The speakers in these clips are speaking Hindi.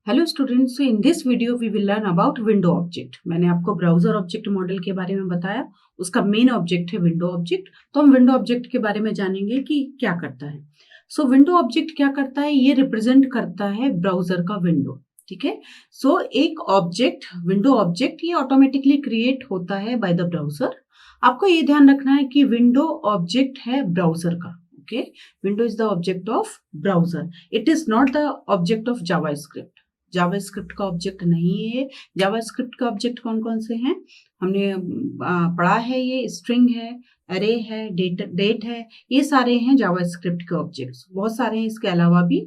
Hello students, in this video we will learn about window object. मैंने आपको ब्राउजर ऑब्जेक्ट मॉडल के बारे में बताया, उसका मेन ऑब्जेक्ट है विंडो ऑब्जेक्ट। तो हम विंडो ऑब्जेक्ट के बारे में जानेंगे कि क्या करता है। सो विंडो ऑब्जेक्ट क्या करता है, ये रिप्रेजेंट करता है ब्राउजर का विंडो। ठीक है। सो एक ऑब्जेक्ट, विंडो ऑब्जेक्ट, ये ऑटोमेटिकली क्रिएट होता है बाय द ब्राउजर। आपको ये ध्यान रखना है कि विंडो ऑब्जेक्ट है ब्राउजर का। Okay, window is the object of browser, it is not the object of JavaScript. JavaScript का ऑब्जेक्ट नहीं है। जावास्क्रिप्ट का ऑब्जेक्ट कौन कौन से हैं, हमने पढ़ा है। ये स्ट्रिंग है, अरे है, डेट है, ये सारे हैं जावास्क्रिप्ट के ऑब्जेक्ट्स। बहुत सारे हैं इसके अलावा भी,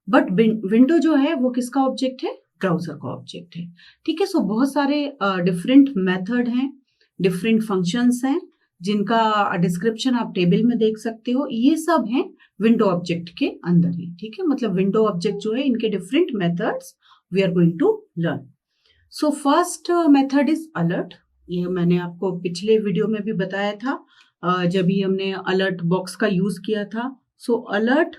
बट विंडो जो है वो किसका ऑब्जेक्ट है, ब्राउजर का ऑब्जेक्ट है। ठीक है। सो बहुत सारे डिफरेंट मेथड हैं, डिफरेंट फंक्शंस हैं, जिनका डिस्क्रिप्शन आप टेबल में देख सकते हो। ये सब हैं विंडो ऑब्जेक्ट के अंदर ही। ठीक है, मतलब विंडो ऑब्जेक्ट जो है, इनके different methods we are going to learn. So first method is alert. ये मैंने आपको पिछले वीडियो में भी बताया था, जब भी हमने अलर्ट बॉक्स का यूज किया था। सो अलर्ट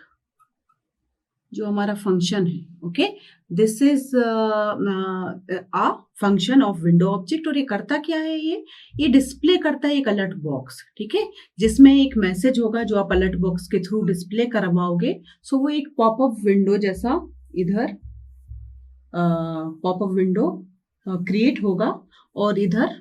जो हमारा फंक्शन है, okay, this is a function of window object. और ये करता क्या है, ये डिस्प्ले करता है एक अलर्ट बॉक्स। ठीक है, जिसमें एक मैसेज होगा जो आप अलर्ट बॉक्स के थ्रू डिस्प्ले करवाओगे। सो वो एक पॉपअप विंडो जैसा इधर पॉपअप विंडो क्रिएट होगा, और इधर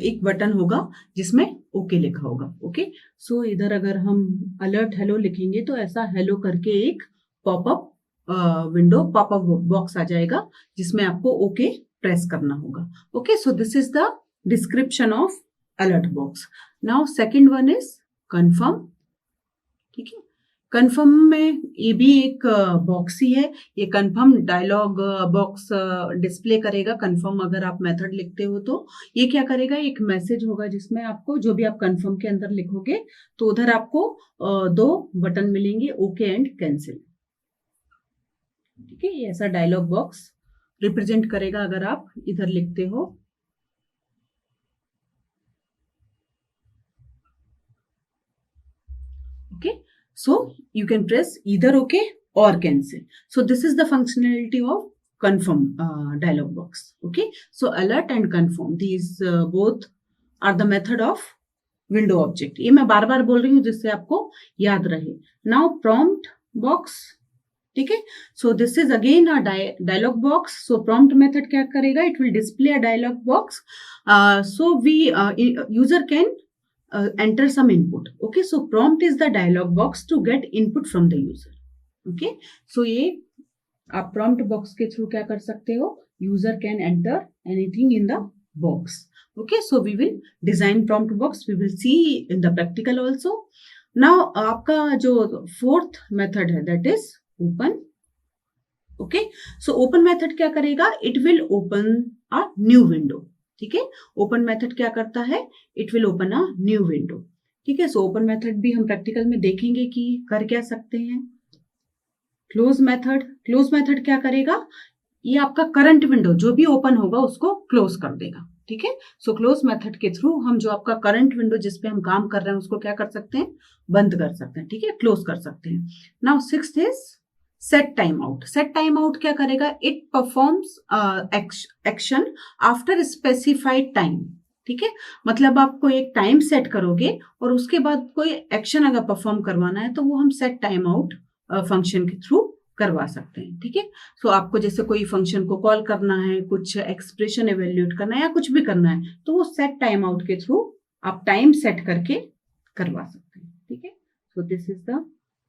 एक बटन होगा जिसमें ओके लिखा होगा। ओके, सो इधर अगर हम अलर्ट हेलो लिखेंगे तो ऐसा हेलो करके एक पॉपअप विंडो, पॉपअप बॉक्स आ जाएगा, जिसमें आपको ओके प्रेस करना होगा। Okay, so this is the description of alert box. Now second one is confirm. ठीक है, कंफर्म में ये भी एक बॉक्स ही है। ये कंफर्म डायलॉग बॉक्स डिस्प्ले करेगा। कंफर्म अगर आप मेथड लिखते हो तो ये क्या करेगा, एक मैसेज होगा जिसमें आपको जो भी आप कंफर्म के अंदर लिखोगे तो उधर आपको दो बटन मिलेंगे, ओके एंड कैंसिल। ठीक है, ये ऐसा डायलॉग बॉक्स रिप्रेजेंट करेगा अगर आप इधर लिखते हो। Okay, so you can press either OK or cancel. So this is the functionality of confirm dialog box. Okay, so alert and confirm, these both are the method of window object. ये मैं बार बार बोल रही हूँ जिससे आपको याद रहे। Now prompt box. ठीक है, so this is again a dialog box. So prompt method क्या करेगा, it will display a dialog box. So we user can enter some input. Okay, so prompt is the dialog box to get input from the user. Okay, so ये आप prompt box के through क्या कर सकते हो, user can enter anything in the box. Okay, so we will design prompt box, we will see in the practical also. Now आपका जो fourth method है, that is open. Okay, so open method क्या करेगा, it will open a new window. ठीक है, ओपन मेथड क्या करता है, it will open a new window. ठीक है, सो ओपन मेथड भी हम प्रैक्टिकल में देखेंगे कि कर क्या सकते हैं। क्लोज मेथड, क्लोज मेथड क्या करेगा, ये आपका करंट विंडो जो भी ओपन होगा उसको क्लोज कर देगा। ठीक है, सो क्लोज मेथड के थ्रू हम जो आपका करंट विंडो जिस पे हम काम कर रहे हैं उसको क्या कर सकते हैं, बंद कर सकते हैं। ठीक है, क्लोज कर सकते हैं। Now sixth is set time out. Set time out क्या करेगा, it performs action after specified time. ठीक है, मतलब आपको एक टाइम सेट करोगे और उसके बाद कोई एक्शन अगर परफॉर्म करवाना है तो वो हम सेट टाइम आउट फंक्शन के थ्रू करवा सकते हैं। ठीक है, सो आपको जैसे कोई फंक्शन को कॉल करना है, कुछ एक्सप्रेशन एवेल्यूट करना है या कुछ भी करना है तो वो सेट टाइम आउट के थ्रू आप टाइम सेट करके करवा सकते हैं। ठीक है, so this is the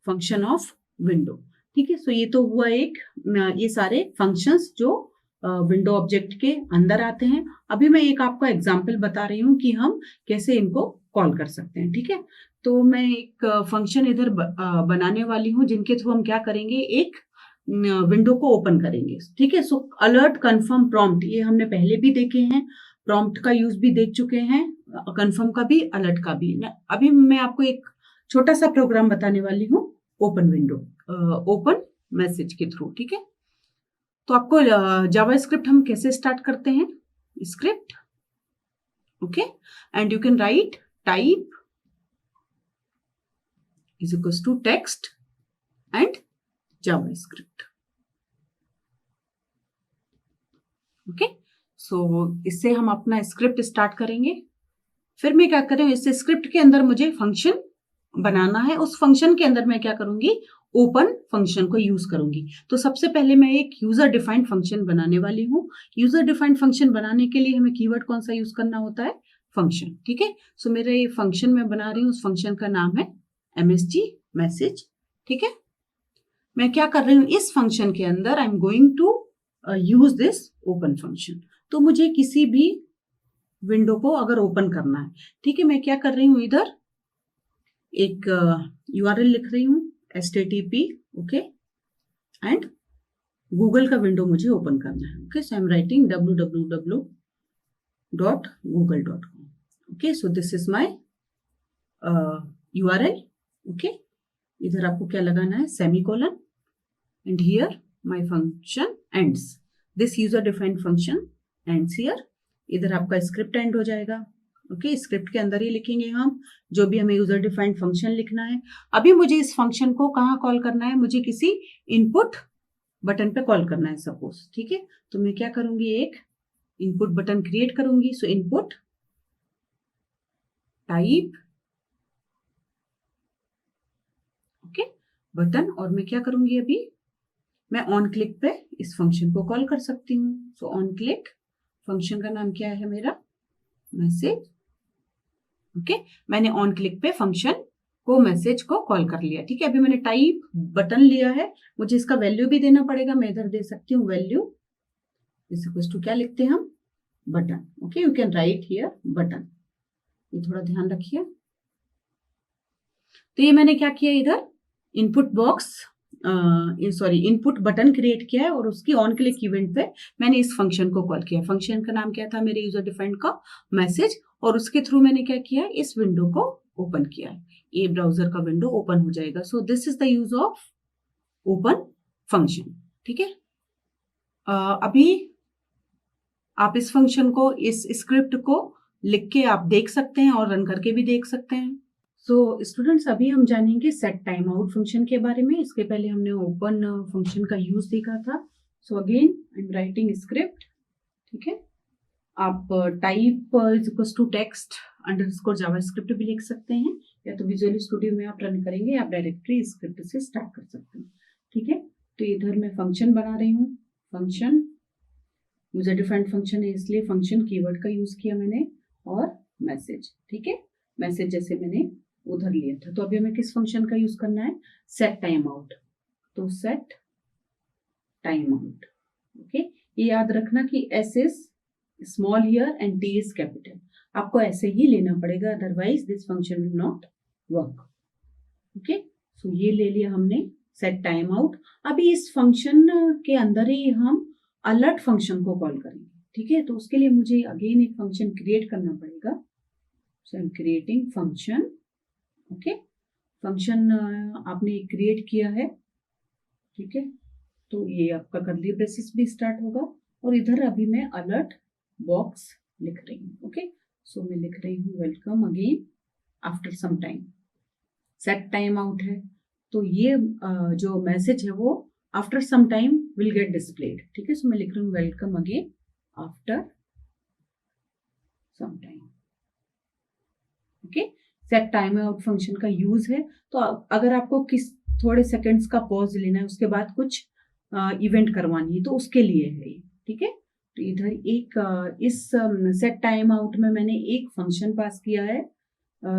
function of window. ठीक है, सो ये तो हुआ एक, ये सारे फंक्शंस जो विंडो ऑब्जेक्ट के अंदर आते हैं। अभी मैं एक आपको एग्जांपल बता रही हूँ कि हम कैसे इनको कॉल कर सकते हैं। ठीक है, तो मैं एक फंक्शन इधर बनाने वाली हूँ जिनके थ्रू हम क्या करेंगे, एक विंडो को ओपन करेंगे। ठीक है, सो अलर्ट, कंफर्म, प्रॉम्प्ट, ये हमने पहले भी देखे हैं, प्रॉम्प्ट का यूज भी देख चुके हैं, कंफर्म का भी, अलर्ट का भी। अभी मैं आपको एक छोटा सा प्रोग्राम बताने वाली हूँ, ओपन विंडो, ओपन मैसेज के थ्रू। ठीक है, तो आपको जावास्क्रिप्ट हम कैसे स्टार्ट करते हैं, script, okay, and you can write type is equals to text and JavaScript. Okay, so इससे हम अपना स्क्रिप्ट स्टार्ट करेंगे। फिर मैं क्या कर रही हूँ, इससे स्क्रिप्ट के अंदर मुझे फंक्शन बनाना है। उस फंक्शन के अंदर मैं क्या करूंगी, ओपन फंक्शन को यूज करूंगी। तो सबसे पहले मैं एक यूजर डिफाइंड फंक्शन बनाने वाली हूँ। यूजर डिफाइंड फंक्शन बनाने के लिए हमें कीवर्ड कौन सा यूज करना होता है, फंक्शन। ठीक है, सो मेरा ये फंक्शन मैं बना रही हूँ, उस फंक्शन का नाम है MSG मैसेज। ठीक है, मैं क्या कर रही हूँ, इस फंक्शन के अंदर I am going to use this open function. तो मुझे किसी भी विंडो को अगर ओपन करना है, ठीक है, मैं क्या कर रही हूँ, इधर एक URL लिख रही हूँ HTTP, ओके, एंड गूगल का विंडो मुझे ओपन करना है। Okay, so I am writing www.google.com। Okay, so this is my URL। Okay, इधर आपको क्या लगाना है, semicolon, and here my function ends. This user defined function ends here. इधर आपका स्क्रिप्ट एंड हो जाएगा। ओके, स्क्रिप्ट के अंदर ही लिखेंगे हम जो भी हमें यूजर डिफाइंड फंक्शन लिखना है। अभी मुझे इस फंक्शन को कहाँ कॉल करना है, मुझे किसी इनपुट बटन पे कॉल करना है सपोज। ठीक है, तो मैं क्या करूंगी, एक इनपुट बटन क्रिएट करूंगी। सो इनपुट टाइप, ओके, बटन, और मैं क्या करूंगी, अभी मैं ऑन क्लिक पे इस फंक्शन को कॉल कर सकती हूँ। सो ऑन क्लिक फंक्शन का नाम क्या है मेरा, मैसेज। ओके, मैंने ऑन क्लिक पे फंक्शन को मैसेज को कॉल कर लिया। ठीक है, अभी मैंने टाइप बटन लिया है, मुझे इसका वैल्यू भी देना पड़ेगा। मैं इधर दे सकती हूँ वैल्यू इज इक्वल टू, क्या लिखते हैं हम, button. Okay, you can right here button, ये थोड़ा ध्यान रखिए। तो ये मैंने क्या किया, इधर input box sorry input button create किया है, और उसकी ऑन क्लिक इवेंट पे मैंने इस फंक्शन को कॉल किया। फंक्शन का नाम क्या था मेरे यूजर डिफाइंड का, मैसेज, और उसके थ्रू मैंने क्या किया, इस विंडो को ओपन किया है। ये ब्राउजर का विंडो ओपन हो जाएगा। So this is the use of open function. ठीक है, अभी आप इस फंक्शन को, इस स्क्रिप्ट को लिख के आप देख सकते हैं और रन करके भी देख सकते हैं। सो स्टूडेंट्स, अभी हम जानेंगे सेट टाइम आउट फंक्शन के बारे में। इसके पहले हमने ओपन फंक्शन का यूज देखा था। So again I am writing script. ठीक है, आप type is equal to text underscore JavaScript भी लिख सकते हैं, या तो विजुअल स्टूडियो में आप रन करेंगे, आप डायरेक्टली स्क्रिप्ट से स्टार्ट कर सकते हैं। ठीक है, तो इधर मैं फंक्शन बना रही हूँ। फंक्शन यूजर डिफाइंड फंक्शन है, इसलिए फंक्शन कीवर्ड का यूज किया मैंने, और मैसेज। ठीक है, मैसेज जैसे मैंने उधर लिया था। तो अभी हमें किस फंक्शन का यूज करना है, सेट टाइम आउट। तो सेट टाइम आउट। ओके, ये याद रखना कि S is small here and T is capital. आपको ऐसे ही लेना पड़ेगा, otherwise this function will not work. Okay, so ये ले लिया हमने, सेट टाइम आउट। अभी इस फंक्शन के अंदर ही हम अलर्ट फंक्शन को कॉल करेंगे। ठीक है, तो उसके लिए मुझे अगेन एक फंक्शन क्रिएट करना पड़ेगा। So I am creating function. Okay, function आपने क्रिएट किया है। ठीक है, तो ये आपका कर्ली ब्रेसेस भी स्टार्ट होगा, और इधर अभी मैं अलर्ट बॉक्स लिख रही हूँ। ओके, सो मैं लिख रही हूँ welcome again after some time. Set time out है, तो ये जो मैसेज है वो after some time will get displayed. ठीक है, सो मैं लिख रही हूँ welcome again after some time. Okay, set time out function का यूज है। तो अगर आपको किस थोड़े सेकंड्स का पॉज लेना है, उसके बाद कुछ इवेंट करवानी है, तो उसके लिए है ये। ठीक है, तो इधर एक इस सेट टाइम आउट में मैंने एक फंक्शन पास किया है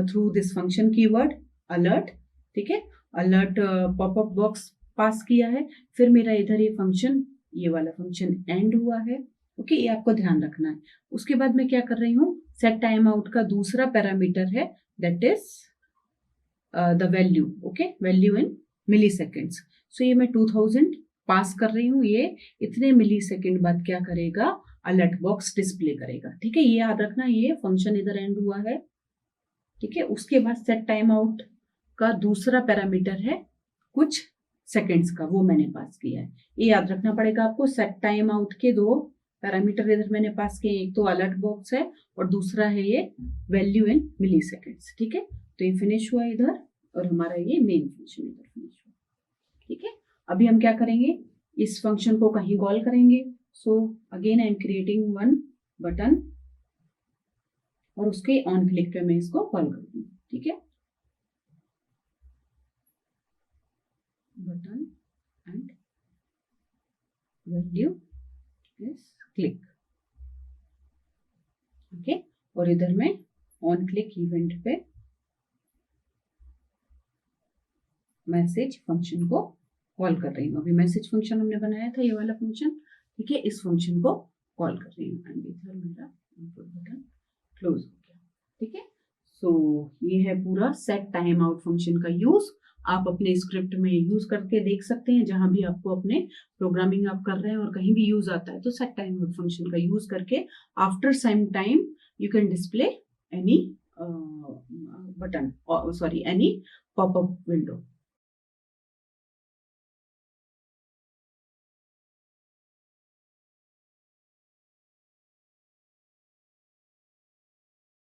through this function keyword alert. ठीक है, अलर्ट पॉपअप बॉक्स पास किया है। फिर मेरा इधर ये फंक्शन, ये वाला फंक्शन एंड हुआ है। ओके, ये आपको ध्यान रखना है। उसके बाद मैं क्या कर रही हूँ, सेट टाइम आउट का दूसरा पैरामीटर है, that is the value. Okay, value in milliseconds. So ये मैं 2000 पास कर रही हूँ। ये इतने मिली सेकेंड बाद क्या करेगा, अलर्ट बॉक्स डिस्प्ले करेगा। ठीक है, ये याद रखना, ये फंक्शन इधर एंड हुआ है। ठीक है, उसके बाद सेट टाइम आउट का दूसरा पैरामीटर है कुछ सेकेंड्स का, वो मैंने पास किया है। ये याद रखना पड़ेगा आपको। सेट टाइम आउट के दो पैरामीटर इधर मैंने पास किए, एक तो अलर्ट बॉक्स है और दूसरा है ये वैल्यू इन मिली सेकेंड्स। ठीक है, तो ये फिनिश हुआ इधर, और हमारा ये मेन फंक्शन इधर फिनिश हुआ। ठीक है, अभी हम क्या करेंगे, इस फंक्शन को कहीं कॉल करेंगे। सो again I am creating one button और उसके ऑन क्लिक पे मैं इसको कॉल कर दूंगी. ठीक है, button and value is click. Okay, और इधर मैं ऑन क्लिक इवेंट पे मैसेज फंक्शन को कॉल कर रही हूँ. अभी मैसेज फंक्शन हमने बनाया था, ये वाला फंक्शन. ठीक है, इस फंक्शन को कॉल कर रही हूँ एंड इधर मेरा इनपुट बटन क्लोज हो गया. ठीक है, सो ये है पूरा सेट टाइम आउट फंक्शन का यूज. आप अपने स्क्रिप्ट में यूज करके देख सकते हैं, जहां भी आपको अपने प्रोग्रामिंग आप कर रहे हैं और कहीं भी यूज आता है तो सेट टाइम आउट फंक्शन का यूज करके after some time you can display any button, sorry any popup window.